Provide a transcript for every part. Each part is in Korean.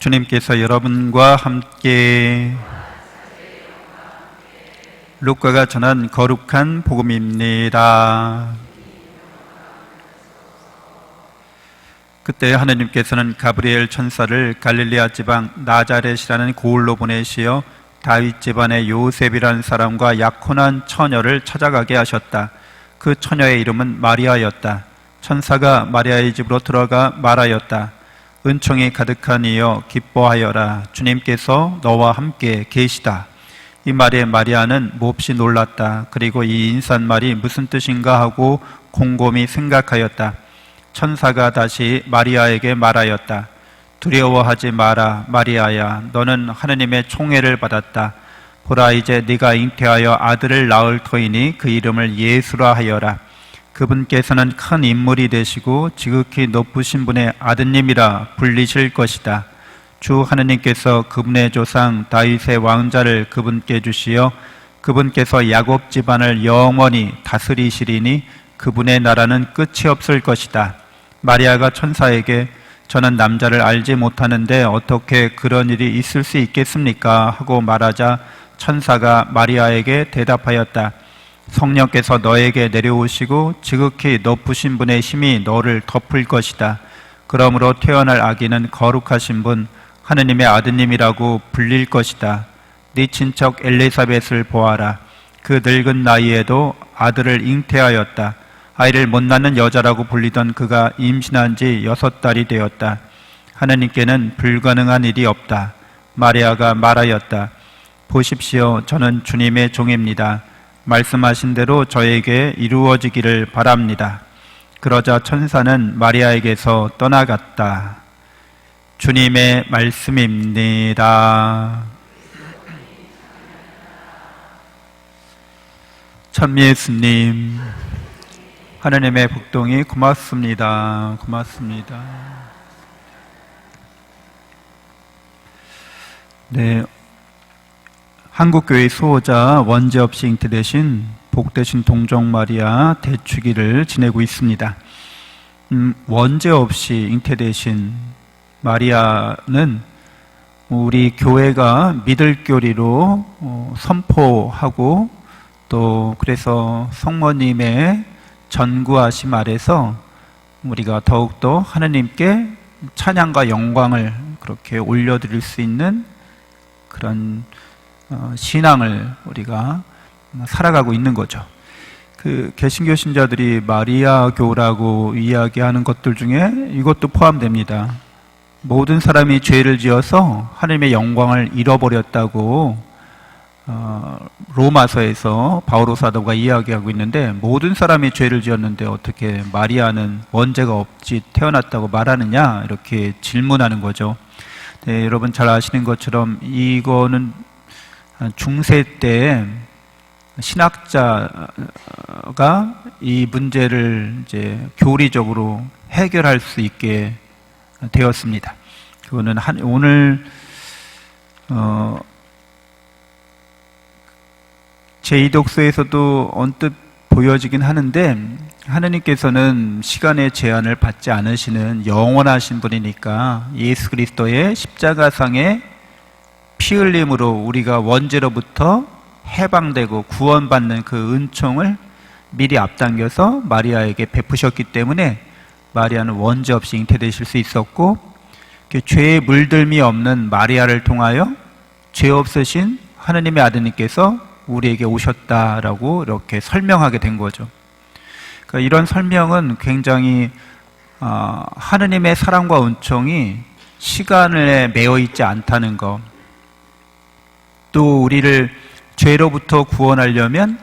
주님께서 여러분과 함께 루카가 전한 거룩한 복음입니다. 그때 하느님께서는 가브리엘 천사를 갈릴리아 지방 나자렛이라는 고을로 보내시어 다윗 집안의 요셉이라는 사람과 약혼한 처녀를 찾아가게 하셨다. 그 처녀의 이름은 마리아였다. 천사가 마리아의 집으로 들어가 말하였다. 은총이 가득한 이여 기뻐하여라. 주님께서 너와 함께 계시다. 이 말에 마리아는 몹시 놀랐다. 그리고 이 인사말이 무슨 뜻인가 하고 곰곰이 생각하였다. 천사가 다시 마리아에게 말하였다. 두려워하지 마라. 마리아야, 너는 하느님의 총애를 받았다. 보라, 이제 네가 잉태하여 아들을 낳을 터이니 그 이름을 예수라 하여라. 그분께서는 큰 인물이 되시고 지극히 높으신 분의 아드님이라 불리실 것이다. 주 하느님께서 그분의 조상 다윗의 왕자를 그분께 주시어 그분께서 야곱 집안을 영원히 다스리시리니 그분의 나라는 끝이 없을 것이다. 마리아가 천사에게 저는 남자를 알지 못하는데 어떻게 그런 일이 있을 수 있겠습니까? 하고 말하자 천사가 마리아에게 대답하였다. 성령께서 너에게 내려오시고 지극히 높으신 분의 힘이 너를 덮을 것이다. 그러므로 태어날 아기는 거룩하신 분 하느님의 아드님이라고 불릴 것이다. 네 친척 엘리사벳을 보아라. 그 늙은 나이에도 아들을 잉태하였다. 아이를 못 낳는 여자라고 불리던 그가 임신한 지 6달이 되었다. 하느님께는 불가능한 일이 없다. 마리아가 말하였다. 보십시오, 저는 주님의 종입니다. 말씀하신 대로 저에게 이루어지기를 바랍니다. 그러자 천사는 마리아에게서 떠나갔다. 주님의 말씀입니다. 참 예수님, 하느님의 복동이 고맙습니다. 고맙습니다. 네. 한국교회 수호자 원죄 없이 잉태되신 복되신 동정 마리아 대축일을 지내고 있습니다. 원죄 없이 잉태되신 마리아는 우리 교회가 믿을 교리로 선포하고 또 그래서 성모님의 전구하심 아래서 우리가 더욱더 하느님께 찬양과 영광을 그렇게 올려드릴 수 있는 그런 신앙을 우리가 살아가고 있는 거죠. 그 개신교 신자들이 마리아교라고 이야기하는 것들 중에 이것도 포함됩니다. 모든 사람이 죄를 지어서 하나님의 영광을 잃어버렸다고 로마서에서 바오로 사도가 이야기하고 있는데, 모든 사람이 죄를 지었는데 어떻게 마리아는 원죄가 없이 태어났다고 말하느냐, 이렇게 질문하는 거죠. 네, 여러분 잘 아시는 것처럼 이거는 중세 때 신학자가 이 문제를 이제 교리적으로 해결할 수 있게 되었습니다. 그거는 오늘 제2독서에서도 언뜻 보여지긴 하는데, 하느님께서는 시간의 제한을 받지 않으시는 영원하신 분이니까 예수 그리스도의 십자가상의 피 흘림으로 우리가 원죄로부터 해방되고 구원받는 그 은총을 미리 앞당겨서 마리아에게 베푸셨기 때문에 마리아는 원죄 없이 잉태되실 수 있었고, 죄의 물들미 없는 마리아를 통하여 죄 없으신 하느님의 아드님께서 우리에게 오셨다라고 이렇게 설명하게 된 거죠. 그러니까 이런 설명은 굉장히 하느님의 사랑과 은총이 시간에 매여 있지 않다는 것, 또 우리를 죄로부터 구원하려면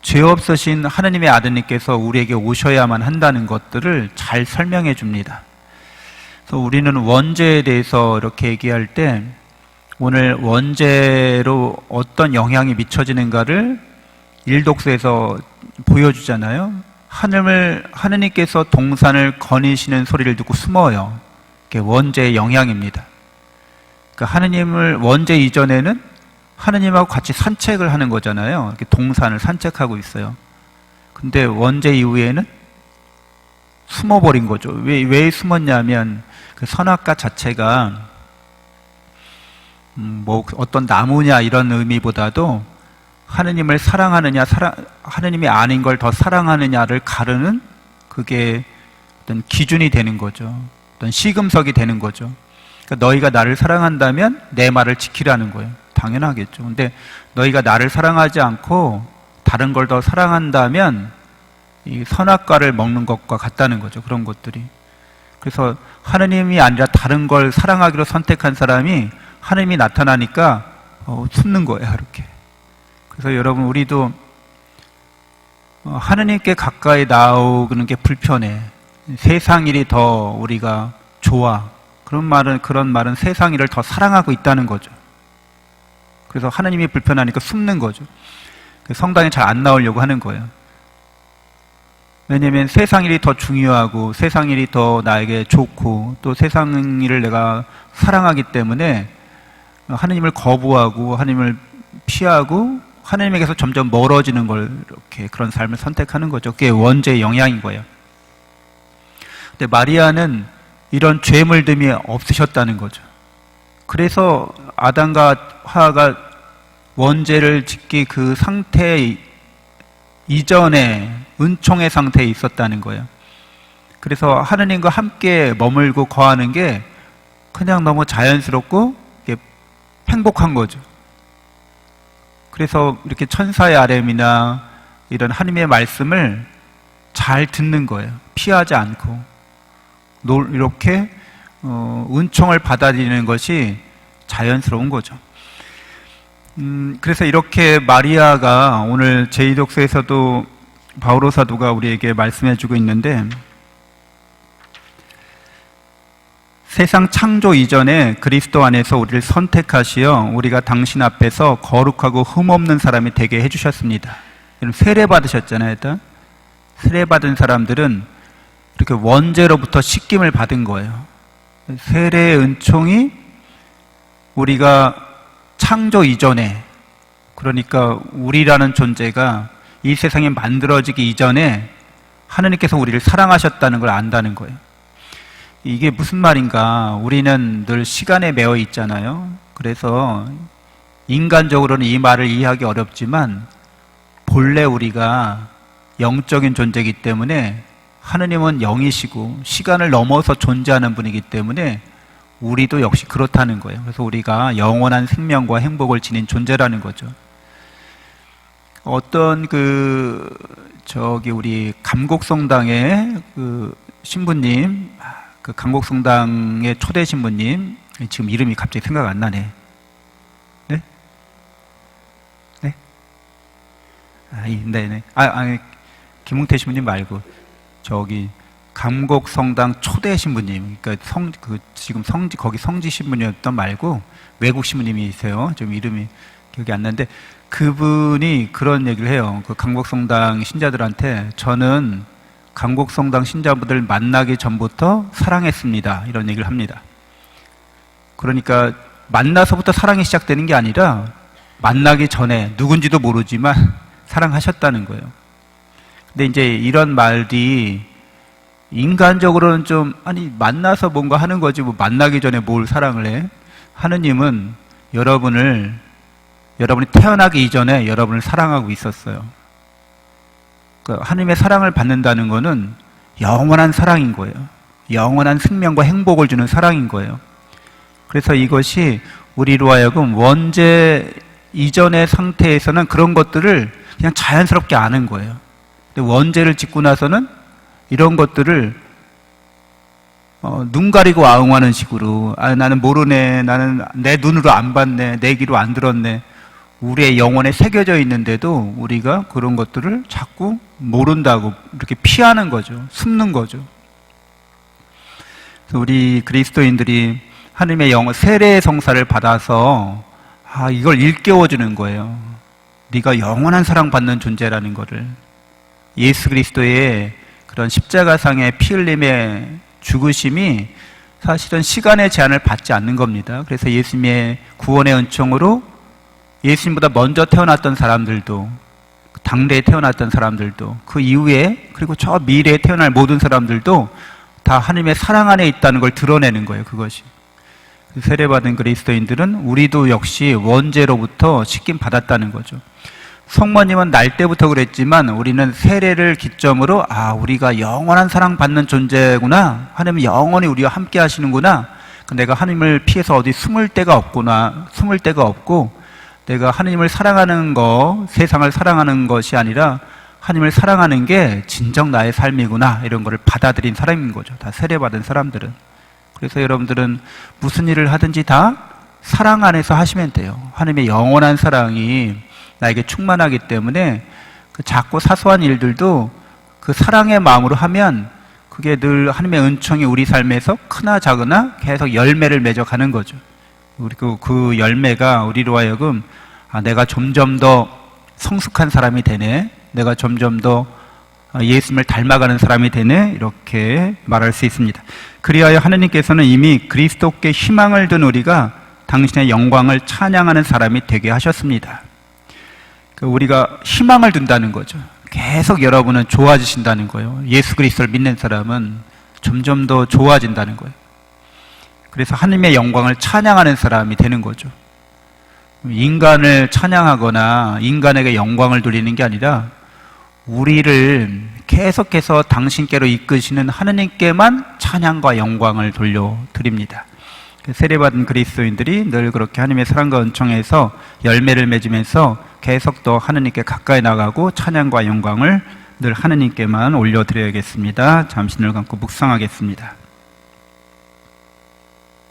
죄 없으신 하느님의 아드님께서 우리에게 오셔야만 한다는 것들을 잘 설명해 줍니다. 그래서 우리는 원죄에 대해서 이렇게 얘기할 때 오늘 원죄로 어떤 영향이 미쳐지는가를 일독서에서 보여주잖아요. 하느님께서 동산을 거니시는 소리를 듣고 숨어요. 그게 원죄의 영향입니다. 그러니까 하느님을 원죄 이전에는 하느님하고 같이 산책을 하는 거잖아요. 이렇게 동산을 산책하고 있어요. 근데 원죄 이후에는 숨어버린 거죠. 왜 숨었냐면 그 선악과 자체가 뭐 어떤 나무냐 이런 의미보다도 하느님을 사랑하느냐, 하느님이 아닌 걸 더 사랑하느냐를 가르는 그게 어떤 기준이 되는 거죠. 어떤 시금석이 되는 거죠. 그러니까 너희가 나를 사랑한다면 내 말을 지키라는 거예요. 당연하겠죠. 근데 너희가 나를 사랑하지 않고 다른 걸 더 사랑한다면 이 선악과를 먹는 것과 같다는 거죠. 그런 것들이. 그래서 하느님이 아니라 다른 걸 사랑하기로 선택한 사람이 하느님이 나타나니까 숨는 거예요. 이렇게. 그래서 여러분, 우리도 하느님께 가까이 나오는 게 불편해. 세상 일이 더 우리가 좋아. 그런 말은 세상 일을 더 사랑하고 있다는 거죠. 그래서 하느님이 불편하니까 숨는 거죠. 성당에 잘 안 나오려고 하는 거예요. 왜냐하면 세상 일이 더 중요하고 세상 일이 더 나에게 좋고 또 세상 일을 내가 사랑하기 때문에 하느님을 거부하고 하느님을 피하고 하느님에게서 점점 멀어지는 걸 이렇게 그런 삶을 선택하는 거죠. 그게 원죄의 영향인 거예요. 근데 마리아는 이런 죄 물듦이 없으셨다는 거죠. 그래서 아담과 하와가 원죄를 짓기 그 상태 이전에 은총의 상태에 있었다는 거예요. 그래서 하느님과 함께 머물고 거하는 게 그냥 너무 자연스럽고 행복한 거죠. 그래서 이렇게 천사의 아뢰미나 이런 하느님의 말씀을 잘 듣는 거예요. 피하지 않고 이렇게 은총을 받아들이는 것이 자연스러운 거죠. 그래서 이렇게 마리아가 오늘 제2독서에서도 바오로 사도가 우리에게 말씀해주고 있는데, 세상 창조 이전에 그리스도 안에서 우리를 선택하시어 우리가 당신 앞에서 거룩하고 흠없는 사람이 되게 해주셨습니다. 세례 받으셨잖아요. 일단 세례 받은 사람들은 이렇게 원죄로부터 씻김을 받은 거예요. 세례의 은총이 우리가 창조 이전에, 그러니까 우리라는 존재가 이 세상에 만들어지기 이전에 하느님께서 우리를 사랑하셨다는 걸 안다는 거예요. 이게 무슨 말인가? 우리는 늘 시간에 매여 있잖아요. 그래서 인간적으로는 이 말을 이해하기 어렵지만 본래 우리가 영적인 존재이기 때문에 하느님은 영이시고 시간을 넘어서 존재하는 분이기 때문에 우리도 역시 그렇다는 거예요. 그래서 우리가 영원한 생명과 행복을 지닌 존재라는 거죠. 어떤 우리 감곡성당의 신부님, 감곡성당의 초대 신부님, 지금 이름이 갑자기 생각 안 나네. 네? 네? 네네. 김웅태 신부님 말고, 감곡성당 초대 신부님, 그러니까 지금 거기 성지 신부님이었던 말고 외국 신부님이세요. 좀 이름이 기억이 안 나는데 그분이 그런 얘기를 해요. 감곡성당 신자들한테 저는 감곡성당 신자분들 만나기 전부터 사랑했습니다. 이런 얘기를 합니다. 그러니까 만나서부터 사랑이 시작되는 게 아니라 만나기 전에 누군지도 모르지만 사랑하셨다는 거예요. 근데 이제 이런 말이 인간적으로는 좀 만나서 뭔가 하는 거지 뭐 만나기 전에 뭘 사랑을 해? 하느님은 여러분이 태어나기 이전에 여러분을 사랑하고 있었어요. 그러니까 하느님의 사랑을 받는다는 거는 영원한 사랑인 거예요. 영원한 생명과 행복을 주는 사랑인 거예요. 그래서 이것이 우리로 하여금 원죄 이전의 상태에서는 그런 것들을 그냥 자연스럽게 아는 거예요. 근데 원죄를 짓고 나서는 이런 것들을 눈 가리고 아웅하는 식으로 나는 모르네, 나는 내 눈으로 안 봤네, 내 귀로 안 들었네, 우리의 영혼에 새겨져 있는데도 우리가 그런 것들을 자꾸 모른다고 이렇게 피하는 거죠. 숨는 거죠. 그래서 우리 그리스도인들이 하느님의 세례의 성사를 받아서 이걸 일깨워주는 거예요. 네가 영원한 사랑받는 존재라는 거를. 예수 그리스도의 그런 십자가상의 피 흘림의 죽으심이 사실은 시간의 제한을 받지 않는 겁니다. 그래서 예수님의 구원의 은총으로 예수님보다 먼저 태어났던 사람들도, 당대에 태어났던 사람들도, 그 이후에 그리고 저 미래에 태어날 모든 사람들도 다 하나님의 사랑 안에 있다는 걸 드러내는 거예요. 그것이. 세례받은 그리스도인들은 우리도 역시 원죄로부터 씻김 받았다는 거죠. 성모님은 날 때부터 그랬지만 우리는 세례를 기점으로 우리가 영원한 사랑 받는 존재구나, 하나님은 영원히 우리와 함께 하시는구나, 내가 하나님을 피해서 어디 숨을 데가 없고 내가 하나님을 사랑하는 거, 세상을 사랑하는 것이 아니라 하나님을 사랑하는 게 진정 나의 삶이구나, 이런 거를 받아들인 사람인 거죠. 다 세례받은 사람들은. 그래서 여러분들은 무슨 일을 하든지 다 사랑 안에서 하시면 돼요. 하나님의 영원한 사랑이 나에게 충만하기 때문에 그 작고 사소한 일들도 그 사랑의 마음으로 하면 그게 늘 하나님의 은총이 우리 삶에서 크나 작으나 계속 열매를 맺어가는 거죠. 그리고 그 열매가 우리로 하여금 내가 점점 더 성숙한 사람이 되네, 내가 점점 더 예수님을 닮아가는 사람이 되네, 이렇게 말할 수 있습니다. 그리하여 하나님께서는 이미 그리스도께 희망을 둔 우리가 당신의 영광을 찬양하는 사람이 되게 하셨습니다. 우리가 희망을 둔다는 거죠. 계속 여러분은 좋아지신다는 거예요. 예수 그리스도를 믿는 사람은 점점 더 좋아진다는 거예요. 그래서 하나님의 영광을 찬양하는 사람이 되는 거죠. 인간을 찬양하거나 인간에게 영광을 돌리는 게 아니라 우리를 계속해서 당신께로 이끄시는 하나님께만 찬양과 영광을 돌려드립니다. 세례받은 그리스도인들이 늘 그렇게 하나님의 사랑과 은총에서 열매를 맺으면서 계속 더 하나님께 가까이 나가고 찬양과 영광을 늘 하나님께만 올려드려야겠습니다. 잠시 눈을 감고 묵상하겠습니다.